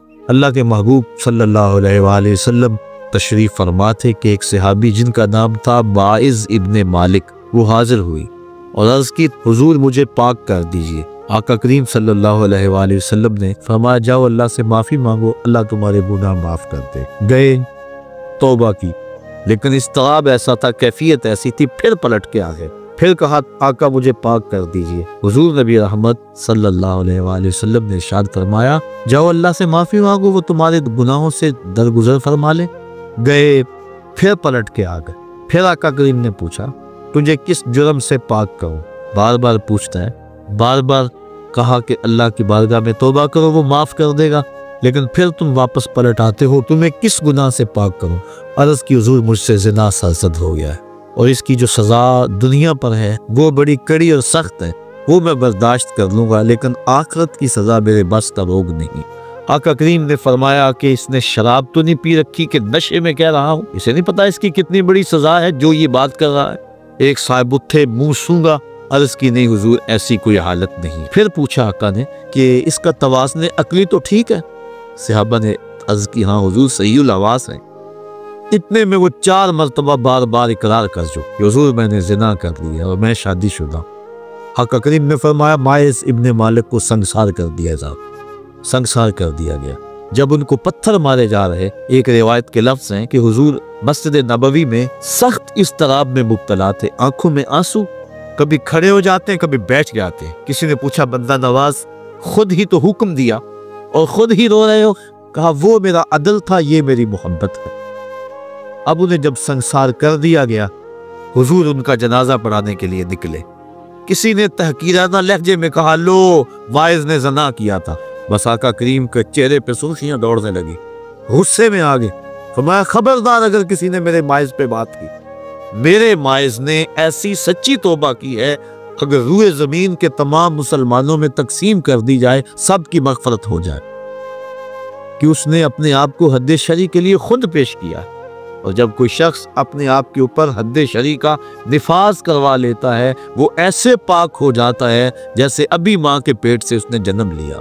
اللہ کے محبوب صلی اللہ علیہ وآلہ وسلم تشریف فرما تھے کہ ایک صحابی جن کا نام تھا باعث ابن مالک وہ حاضر ہوئی اور عرض کی حضور مجھے پاک کر دیجئے۔ آقا کریم صلی اللہ علیہ وآلہ وسلم نے فرمایا جاؤ اللہ سے معافی مانگو، اللہ تمہارے گناہ معاف کر دے۔ گئے، توبہ کی، لیکن اضطراب ایسا تھا، کیفیت ایسی تھی، پھر پلٹ کے آ گئے، پھر کہا آقا مجھے پاک کر دیجئے۔ حضور نبی رحمت صلی اللہ علیہ وآلہ وسلم نے ارشاد فرمایا جاؤ اللہ سے معافی مانگو، وہ تمہارے گناہوں سے درگزر فرما لے۔ گئے، پھر پلٹ کے آ گئے، پھر آقا کریم نے پوچھا تجھے کس جرم سے پاک کروں؟ بار بار پوچھتا ہے، بار بار کہا کہ اللہ کی بارگاہ میں توبہ کرو وہ معاف کر دے گا، لیکن پھر تم واپس پلٹ آتے ہو، تمہیں کس گناہ سے پاک کروں؟ عرض کی حضور مجھ سے زنا سرزد ہو گیا ہے اور اس کی جو سزا دنیا پر ہے وہ بڑی کڑی اور سخت ہے، وہ میں برداشت کر لوں گا، لیکن آخرت کی سزا میرے بس کا روگ نہیں۔ آقا کریم نے فرمایا کہ اس نے شراب تو نہیں پی رکھی کہ نشے میں کہہ رہا ہوں؟ اسے نہیں پتا اس کی کتنی بڑی سزا ہے جو یہ بات کر رہا ہے؟ ایک صاحب اٹھے، منہ سونگا، عرض کی نہیں حضور ایسی کوئی حالت نہیں۔ پھر پوچھا آقا نے کہ اس کا توازن عقلی تو ٹھیک ہے؟ صحابہ نے عرض کی ہاں حضور صحیح الحواس ہے۔ اتنے میں وہ 4 مرتبہ بار بار اقرار کر جو کہ حضور میں نے زنا کر لیا اور میں شادی شدہ۔ آقا کریم نے فرمایا باعث ابن مالک کو سنگسار کر دیا جا، سنگسار کر دیا گیا۔ جب ان کو پتھر مارے جا رہے، ایک روایت کے لفظ ہیں کہ حضور مسجد نبوی میں سخت اضطراب میں مبتلا تھے، آنکھوں میں آنسو، کبھی کھڑے ہو جاتے ہیں کبھی بیٹھ جاتے ہیں۔ کسی نے پوچھا بندہ نواز خود ہی تو حکم دیا اور خود ہی رو رہے ہو؟ کہا وہ میرا عدل تھا، یہ میری محبت ہے۔ اب انہیں جب سنگسار کر دیا گیا، حضور ان کا جنازہ پڑھانے کے لیے نکلے۔ کسی نے تحقیرانہ لہجے میں کہا لو واعظ نے زنا کیا تھا، بس آقا کریم کے چہرے پہ سرخیاں دوڑنے لگی، غصے میں آگے فرمایا خبردار اگر کسی نے میرے مائز پہ بات کی، میرے مائز نے ایسی سچی توبہ کی ہے اگر روئے زمین کے تمام مسلمانوں میں تقسیم کر دی جائے سب کی مغفرت ہو جائے، کہ اس نے اپنے آپ کو حد شرع کے لیے خود پیش کیا۔ اور جب کوئی شخص اپنے آپ کے اوپر حد شرع کا نفاذ کروا لیتا ہے وہ ایسے پاک ہو جاتا ہے جیسے ابھی ماں کے پیٹ سے اس نے جنم لیا۔